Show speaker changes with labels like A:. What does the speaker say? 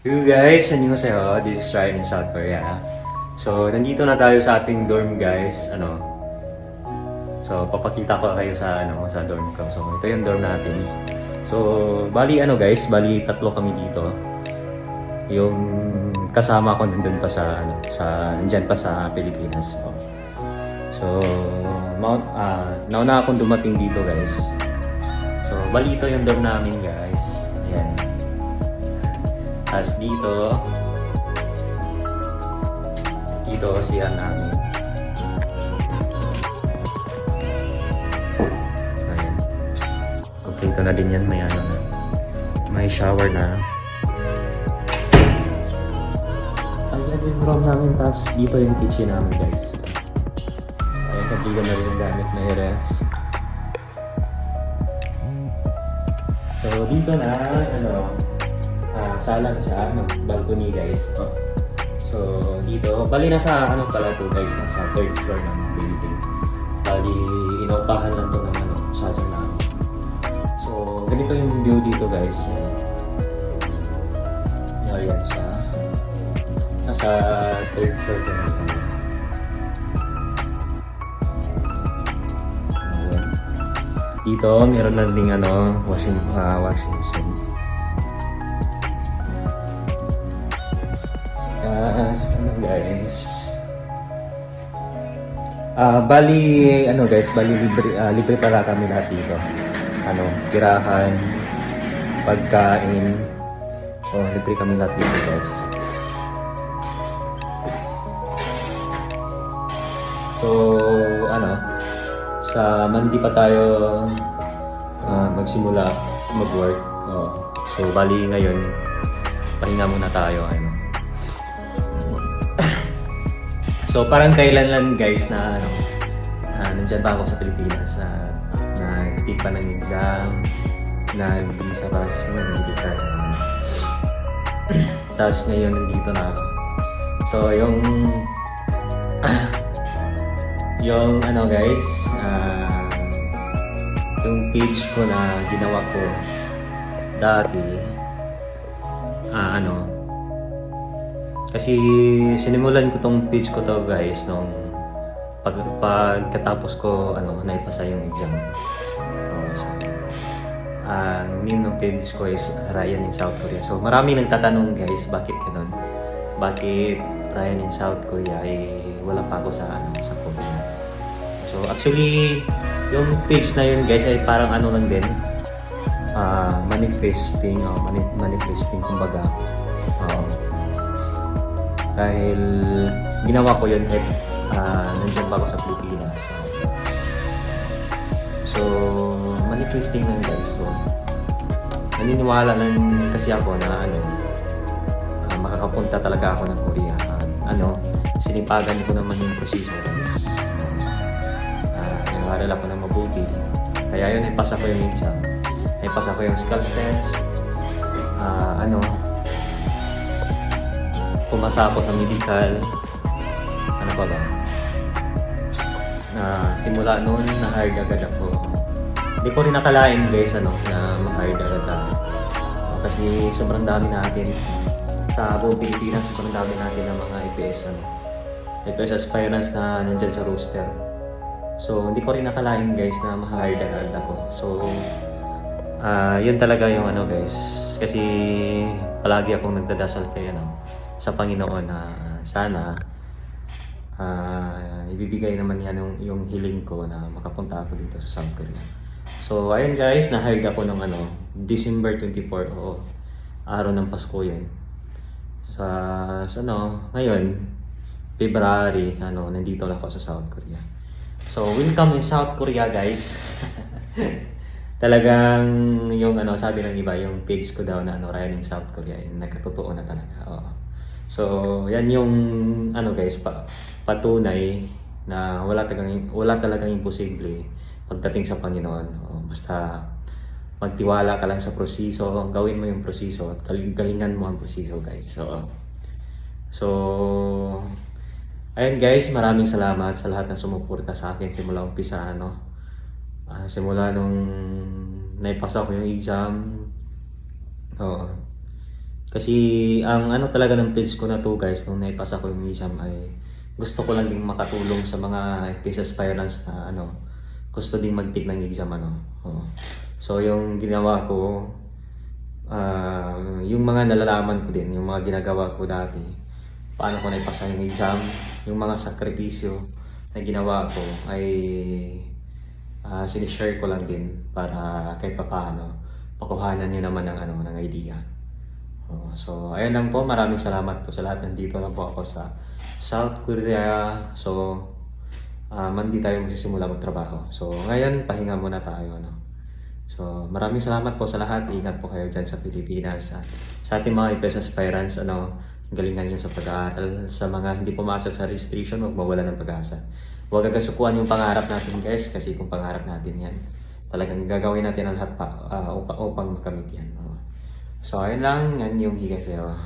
A: Hello guys, annyeonghaseyo. This is Ryan in South Korea. So, nandito na tayo sa ating dorm guys. So, papakita ko kayo sa dorm ko. So, ito yung dorm natin. So, bali guys, tatlo kami dito. Yung kasama ko nandun pa nandyan pa sa Pilipinas. So, nauna akong dumating dito guys. So, bali ito yung dorm namin guys. Ayan. As dito siya namin. Ayan. Kompleto na din yan. May shower na. Ayan yung room namin. Tapos dito yung kitchen namin guys. So ayan, kabigan na rin yung gamit. May ref. So dito na sala na siya, balcony guys. So dito, bali nasa guys, nasa third floor ng building. Bali inaupahan lang to ng sasang namin. So ganito yung view dito guys. Ayan siya. Nasa third floor to naman. Ayan. Dito meron lang ding washing machine. Guys. Bali libre pala kami lahat dito. Tirahan, pagkain. Libre kami lahat dito, guys. So, sa Monday pa tayo magsimula mag-work. So, bali ngayon pahinga muna tayo, So parang kailan lang guys na nandyan pa ako sa Pilipinas na nag-take pa ng exam, nag-visa processing na medical. Tapos ngayon nandito na ako. So yung guys, yung page ko na ginawa ko dati, kasi sinimulan ko tong page ko to guys nung pagkatapos ko naipasa yung exam. So, name ng page ko is Ryan in South Korea. So marami nagtatanong guys, bakit ganun? Bakit Ryan in South Korea wala pa ako sa Korea? So actually yung page na yun guys ay parang lang din, manifesting kumbaga. Dahil ginawa ko yun kahit nandiyan pa ako sa Pilipinas. So manifesting lang guys. So naniniwala lang kasi ako na makakapunta talaga ako ng Korea. Sinipagan ko naman yung proseso guys. Nag-aaral ako ng mabuti. Kaya yun, naipasa ko yung exam. Naipasa ko yung skills test. Pumasa ako sa medical. Ano pa ba? Simula noon, na-hired agad ako. Hindi ko rin nakalain guys, na ma-hired agad ako. Kasi sobrang dami natin. Sa buong Pilipinas, sobrang dami natin ng mga EPS aspirants na nandyan sa roster. So, hindi ko rin nakalain guys na ma-hired agad ako. So, yun talaga yung guys. Kasi palagi akong nagdadasal kay sa Panginoon na sana ibibigay naman yan yung hiling ko na makapunta ako dito sa South Korea. So ayun guys, na-hired ako ng December 24, araw ng Pasko yan. Ngayon February, nandito lang ako sa South Korea. So welcome in South Korea guys. Talagang yung sabi ng iba, yung page ko daw na Ryan in South Korea, nagkatotoo na talaga. So, yan yung guys, patunay na wala talagang imposible pagdating sa Panginoon. Basta magtiwala ka lang sa proseso, gawin mo yung proseso at galingan mo ang proseso guys. So ayun guys, maraming salamat sa lahat ng sumuporta sa akin simula umpisa. Simula nung naipasa ko yung exam, Kasi ang ano talaga ng page ko na to guys, nung naipasa ko yung exam ay gusto ko lang ding makatulong sa mga FPS aspirants na ano, gusto ding mag-take ng exam ano. Oo. So yung ginawa ko, yung mga nalalaman ko din, yung mga ginagawa ko dati, paano ko naipasa yung exam, yung mga sakripisyo na ginawa ko ay sinishare ko lang din para kahit papaano pakuhanan nyo naman ng ano ng idea. So, ayun lang po. Maraming salamat po sa lahat. Nandito lang po ako sa South Korea. So, hindi tayo magsisimula magtrabaho. So, ngayon, pahinga muna tayo. Ano? So, maraming salamat po sa lahat. Ingat po kayo dyan sa Pilipinas. At sa ating mga IPS aspirants, galingan nyo sa pag-aaral. Sa mga hindi pumasok sa registration, huwag mawala ng pag-asa. Huwag agasukuan yung pangarap natin guys, kasi kung pangarap natin yan, talagang gagawin natin ang lahat upang makamit yan. So, ayun lang. Yan yung higay sa'yo.